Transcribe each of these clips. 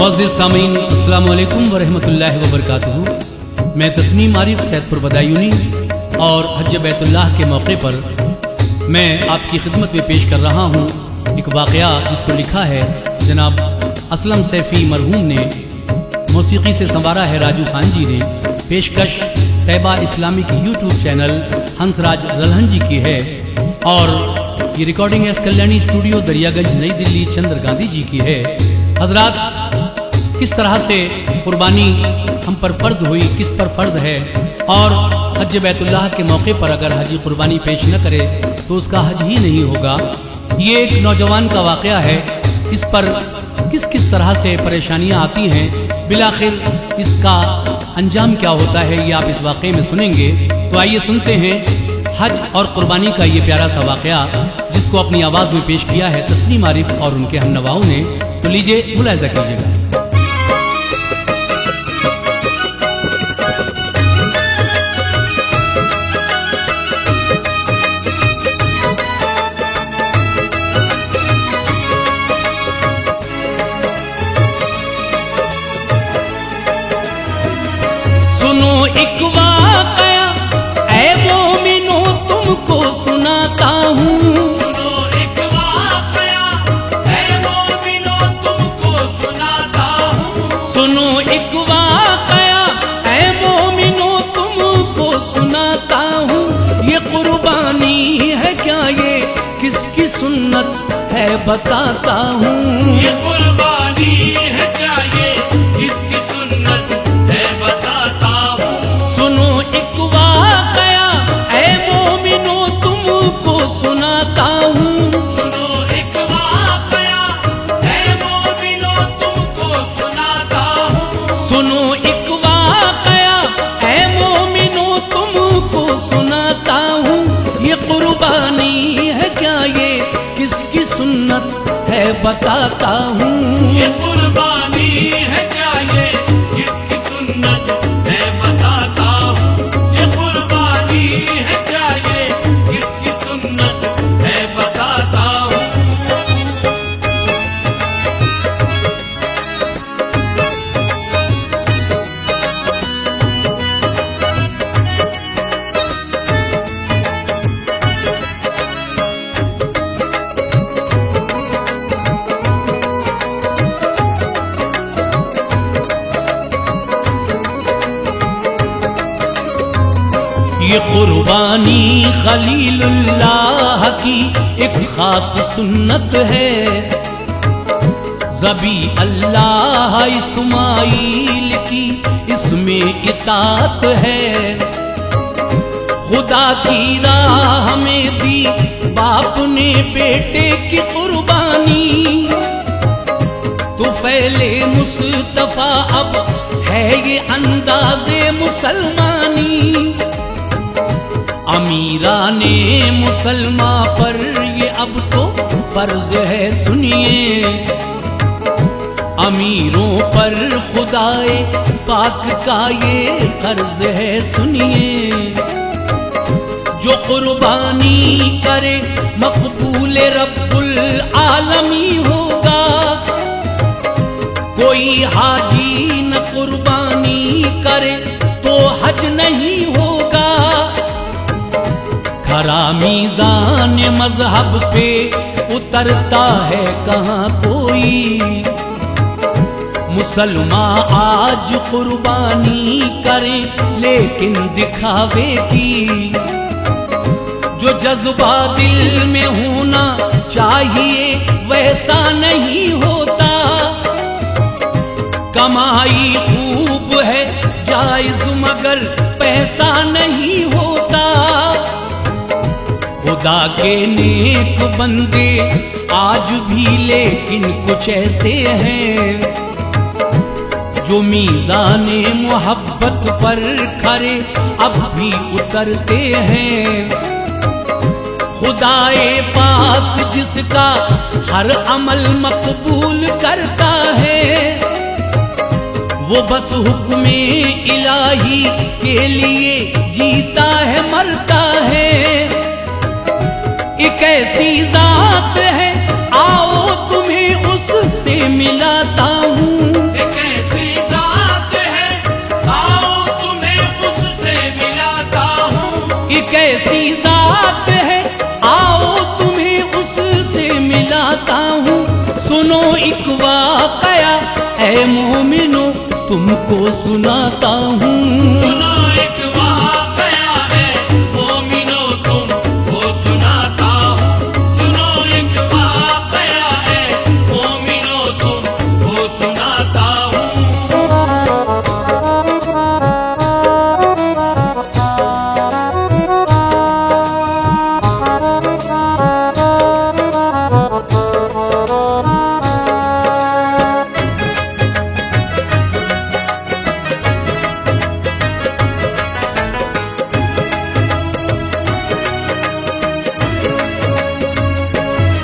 मुअज़्ज़िज़ सामीन, अस्सलाम वालेकुम व रहमतुल्लाहि व बरकातुहू। मैं तस्नीम आरिफ सैदपुर बदायूनी और हज बैतुल्लाह के मौके पर मैं आपकी खिदमत में पेश कर रहा हूँ एक वाक़या जिसको लिखा है जनाब असलम सैफ़ी मरहूम ने, मौसीकी से संवारा है राजू खान जी ने, पेशकश Taiba Islamic YouTube channel Hansraj Ralhan ji की है और ये recording S Kalyani studio Daryaganj Nai Delhi चंद्र गांधी जी की है। हजरात, किस तरह से कुर्बानी हम पर फर्ज हुई, किस पर फर्ज है, और हज बैतुल्लाह के मौके पर अगर हाजी कुर्बानी पेश न करे तो उसका हज ही नहीं होगा। ये एक नौजवान का वाक़या है, इस पर किस किस तरह से परेशानियां आती हैं, बिलाखिर इसका अंजाम क्या होता है, ये आप इस वाक़े में सुनेंगे। तो आइए सुनते हैं हज और कुर्बानी का ये प्यारा सा वाक़या जिसको अपनी आवाज़ में पेश किया है तस्नीम आरिफ और उनके हमनवाओं ने। तो लीजिए मुलाहिज़ा कीजिएगा। सुनो एक वाक़या ऐ मोमिनो तुमको सुनाता हूँ। सुनो एक वाक़या ऐ मोमिनो तुमको सुनाता हूँ। सुनो एक वाक़या ऐ मोमिनो तुमको सुनाता हूँ। ये कुर्बानी है क्या, ये किसकी सुन्नत है बताता हूँ। ये कुर्बानी है क्या, ये किसकी सुन्नत है बताता हूँ। सुनो एक वाक़या ऐ मोमिनो तुमको सुनाता हूँ। सुनो एक वाक़या ऐ मोमिनो तुमको सुनाता हूँ। सुनो एक वाक़या ऐ मोमिनो तुमको सुनाता हूँ। ये कुर्बानी है क्या, ये किसकी सुन्नत है बताता हूँ। ये कुर्बानी है क्या, ये किसकी सुन्नत है बताता हूँ। ये कुर्बानी है क्या, ये किसकी सुन्नत है बताता हूँ। ये कुर्बानी खलीलुल्लाह की एक खास सुन्नत है। ज़बी अल्लाह इस्माइल की इसमें इताअत है। खुदा की राह में दी बाप ने बेटे की कुर्बानी, तो फैले मुस्तफा अब है ये अंदाज़े मुसलमानी। अमीरा ने मुसलमा पर ये अब तो फर्ज है सुनिए। अमीरों पर खुदाए पाक का ये कर्ज है सुनिए। जो कुर्बानी करे मकबूल रब्बुल आलमी होगा। कोई हाजी न कुर्बानी करे तो हज नहीं होगा। खरा मीज़ान मजहब पे उतरता है कहाँ कोई। मुसलमान आज कुर्बानी करे लेकिन दिखावे की। जो जज्बा दिल में होना चाहिए वैसा नहीं होता। कमाई खूब है जायज मगर पैसा नहीं होता। खुदा के नेक बंदे आज भी लेकिन कुछ ऐसे हैं जो मीज़ाने मोहब्बत पर खरे अब भी उतरते हैं। खुदाए पाक जिसका हर अमल मकबूल करता है, वो बस हुक्मे इलाही के लिए जीता है मरता है। एक ऐसी जात है आओ तुम्हें उससे मिलाता हूँ। ऐ मोमिनो तुमको सुनाता हूँ। सुनो एक वाकया है मोमिनो तुमको सुनाता हूँ। सुनो एक वाकया है मोमिनो तुमको सुनाता हूँ।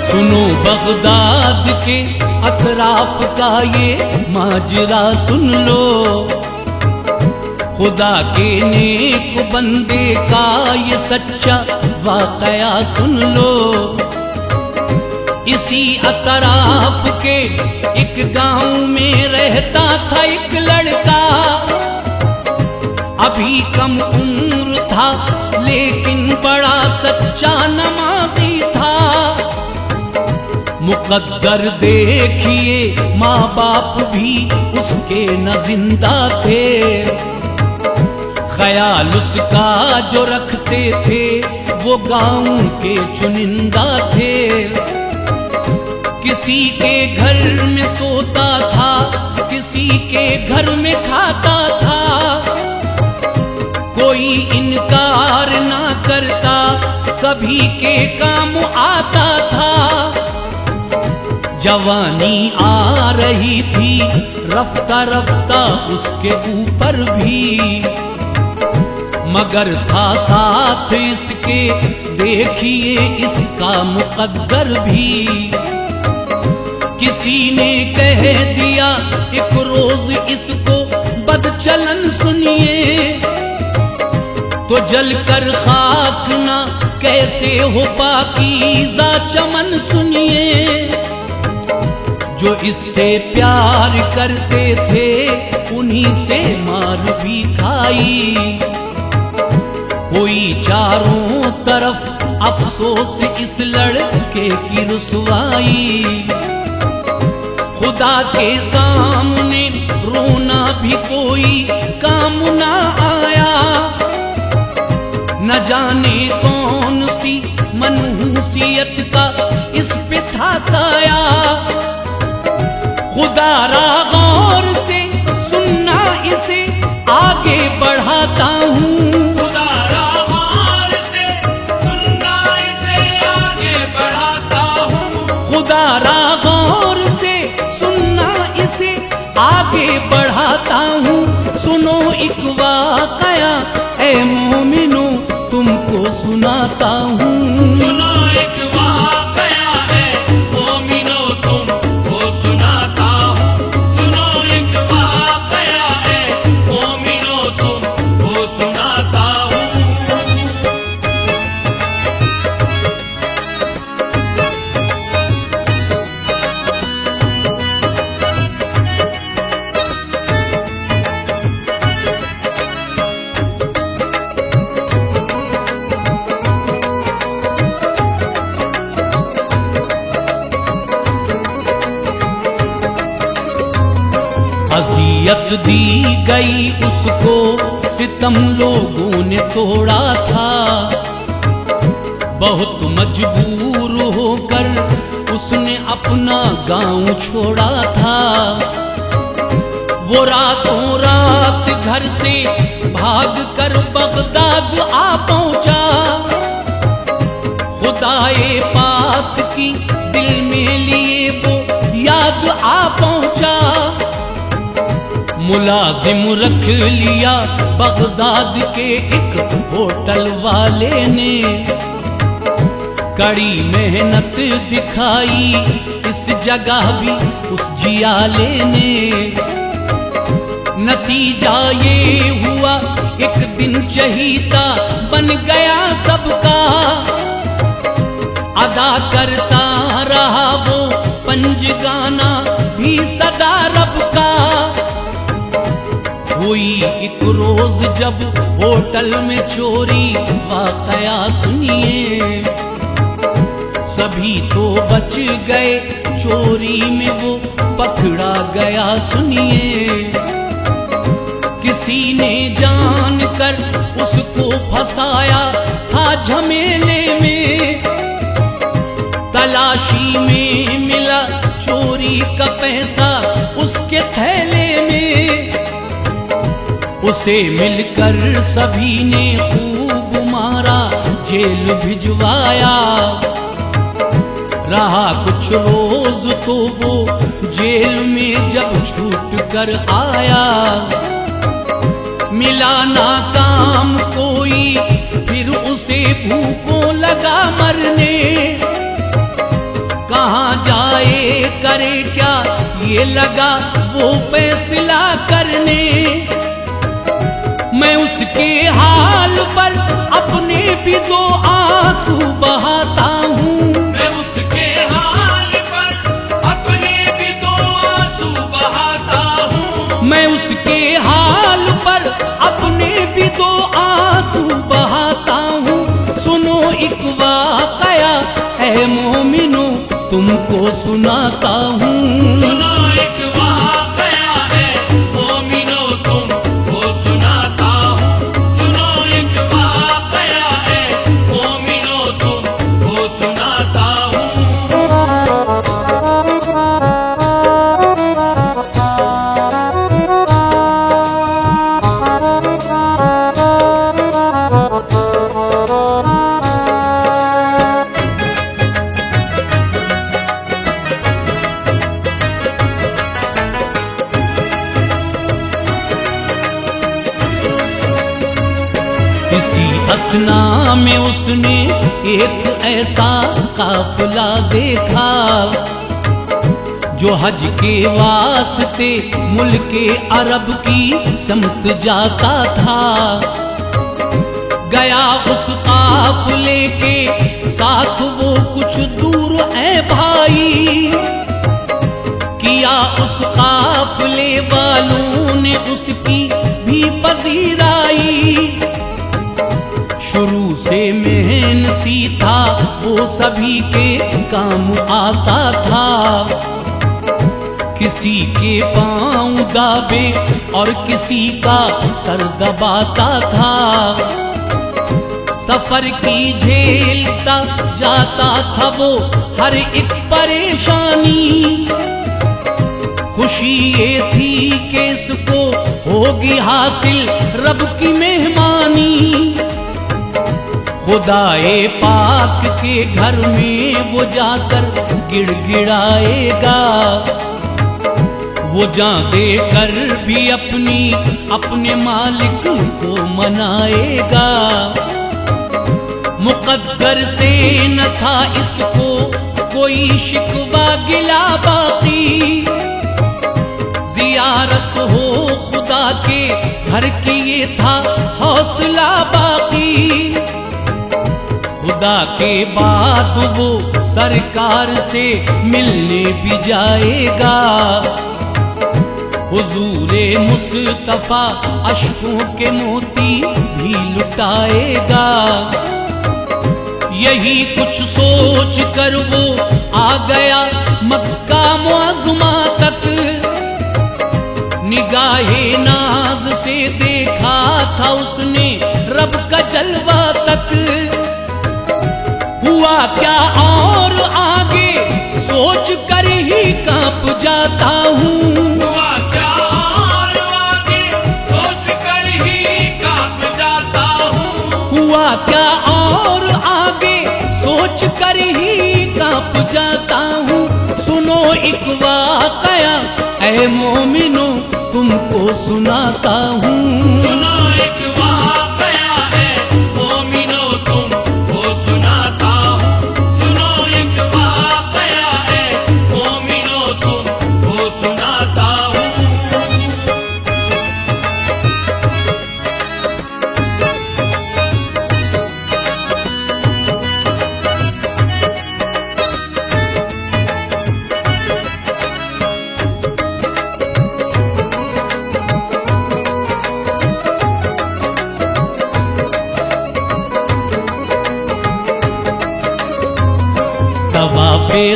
सुनो बगदाद के अतराफ का ये माजरा सुन लो, खुदा के नेक बंदे का ये सच्चा वाकया सुन लो। इसी अतराफ के एक गांव में रहता था एक लड़का, अभी कम उम्र था लेकिन बड़ा सच्चा नमाजी था। मुकद्दर देखिए माँ बाप भी उसके न जिंदा थे, ख्याल उसका जो रखते थे वो गांव के चुनिंदा थे। किसी के घर में सोता था, किसी के घर में खाता था, कोई इनकार ना करता, सभी के काम आता था। जवानी आ रही थी रफ्ता रफ्ता उसके ऊपर भी, मगर था साथ इसके देखिए इसका मुकद्दर भी। किसी ने कह दिया एक रोज इसको बदचलन सुनिए, तो जलकर खाक ना कैसे हो पाकीज़ा चमन सुनिए। जो इससे प्यार करते थे उन्हीं से मार भी खाई, कोई चारों तरफ अफसोस इस लड़के की रुसवाई। खुदा के सामने रोना भी कोई काम ना आया, न जाने कौन सी मनहूसियत का इस पे था साया। खुदारा गौर से सुनना इसे आगे बढ़ाता हूँ। खुदारा गौर से सुनना इसे आगे बढ़ाता हूँ। खुदारा गौर से सुनना इसे आगे बढ़ाता हूँ। सुनो एक वाकया ऐ मोमिनो तुमको सुनाता हूँ। सुनो एक वाकया है मोमिनो तुमको सुनाता हूँ। सुनो एक वाकया है मोमिनो तुमको सुनाता हूँ। अज़ियत दी गई उसको सितम लोगों ने तोड़ा था, बहुत मजबूर होकर उसने अपना गांव छोड़ा था। वो रातों रात घर से भाग कर बगदाद आ पहुंचा, खुदाए पाक की दिल में लिए वो याद आ पहुंचा। मुलाजिम रख लिया बगदाद के एक होटल वाले ने, कड़ी मेहनत दिखाई इस जगह भी उस जियाले ने। नतीजा ये हुआ एक दिन चहीता बन गया सबका, अदा करता रहा वो पंजगाना भी सदा रब का। हुई एक रोज जब होटल में चोरी वाकया सुनिए, सभी तो बच गए, चोरी में वो पकड़ा गया। सुनिए, किसी ने जानकर उसको फंसाया था झमेले में, तलाशी में मिला चोरी का पैसा उसके थैले में। उसे मिलकर सभी ने खूब मारा, जेल भिजवाया। रहा कुछ रोज तो वो जेल में जब छूट कर आया, मिला ना काम कोई, फिर उसे भूखों लगा मरने। कहाँ जाए करे क्या, ये लगा वो फैसला करने। मैं उसके हाल पर अपने भी दो आंसू बहाता हूँ, मैं उसके हाल पर अपने भी दो आंसू बहाता हूँ। मैं उसके हाल पर अपने भी दो आंसू बहाता हूँ। सुनो एक वाकया है मोमिनो, तुमको सुनाता हूँ। सुनो एक वाकया है मोमिनो, तुमको सुनाता हूँ। सुनो एक वाकया है मोमिनो, तुमको सुनाता हूँ। इसी असना में उसने एक ऐसा काफिला देखा, जो हज के वास्ते मुल्के अरब की समत जाता था। गया उस काफिले के साथ वो कुछ दूर है भाई, किया उस काफिले वालों ने उसकी भी पजीराई। शुरू से मेहनती था वो, सभी के काम आता था। किसी के पांव दाबे और किसी का सर दबाता था। सफर की झेलता जाता था वो हर एक परेशानी। खुशी ये थी कि इसको होगी हासिल रब की मेहमानी। खुदाए पाक के घर में वो जाकर गिड़गिड़ाएगा, वो जान देकर भी अपने मालिक को मनाएगा। मुकद्दर से न था इसको कोई शिकवा गिला बाकी। जियारत हो खुदा के घर की ये था हौसला बाकी। खुदा के बाद वो सरकार से मिलने भी जाएगा। हुजूरे मुस्तफा अश्कों के मोती भी लुटाएगा। यही कुछ सोच कर वो आ गया मक्का मुअज़्ज़मा तक। निगाहे नाज से देखा था उसने रब का जलवा तक। हुआ क्या और आगे सोच कर ही कांप जाता हूँ। हुआ क्या और आगे सोच कर ही कांप जाता हूँ। हुआ क्या और आगे सोच कर ही कांप जाता हूँ। सुनो एक वाकया ऐ मोमिनो, तुमको सुनाता हूँ। सुनो एक वाकया है मोमिनो, तुमको सुनाता हूँ। सुनो एक वाकया है मोमिनो, तुमको सुनाता हूँ।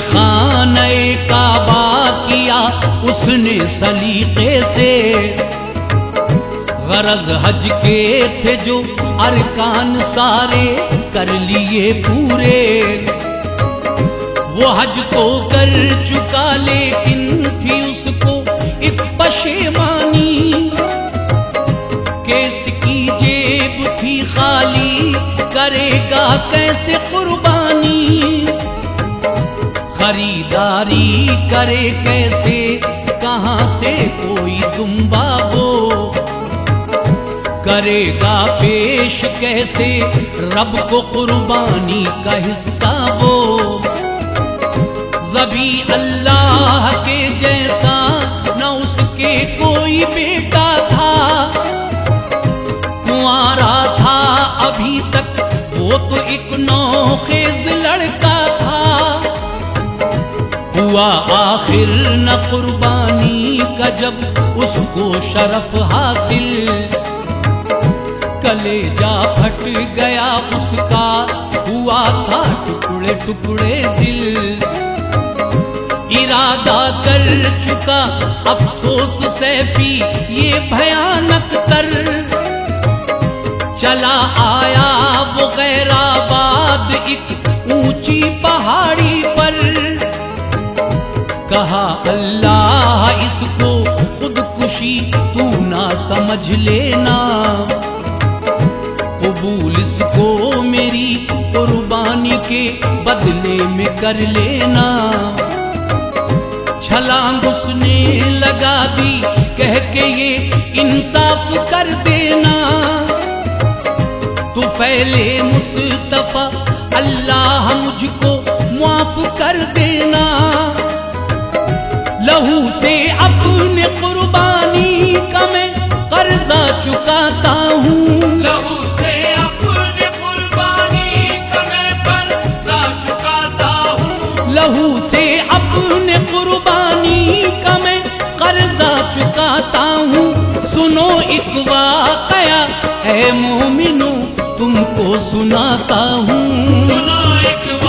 खाने काबा किया उसने सलीके से। गरज हज के थे जो अरकान सारे कर लिए पूरे। वो हज तो कर चुका लेकिन थी उसको एक पशेमानी। केस की जेब थी खाली, करेगा कैसे कुर्बानी। खरीदारी करे कैसे, कहाँ से कोई दुम्बा वो। करेगा पेश कैसे रब को कुर्बानी का हिस्सा वो। ज़बी अल्लाह के जैसा न उसके कोई बेटा था। कुंवारा था अभी तक वो तो एक नौखेज लड़का था। हुआ आखिर न कुर्बानी का जब उसको शरफ हासिल। कलेजा फट गया उसका, हुआ था टुकड़े टुकड़े दिल। इरादा कर चुका अफसोस सैफी ये भयानक तर। चला आया वो गैराबाद एक ऊंची पहाड़ी पर। कहा अल्लाह इसको खुदकुशी तू ना समझ लेना। कबूल इसको मेरी कुर्बानी के बदले में कर लेना। छलांग उसने लगा दी कह के ये इंसाफ कर देना। तू फैले मुस्तफा अल्लाह मुझको माफ कर देना। लहू से अपने कुर्बानी का मैं कर्जा चुकाता हूँ। लहू से अपने कुर्बानी का मैं कर्जा चुकाता हूँ। लहू से अपने कुर्बानी का मैं कर्जा चुकाता हूँ। सुनो एक वाकया ऐ मोमिनो तुमको सुनाता हूँ। सुनो एक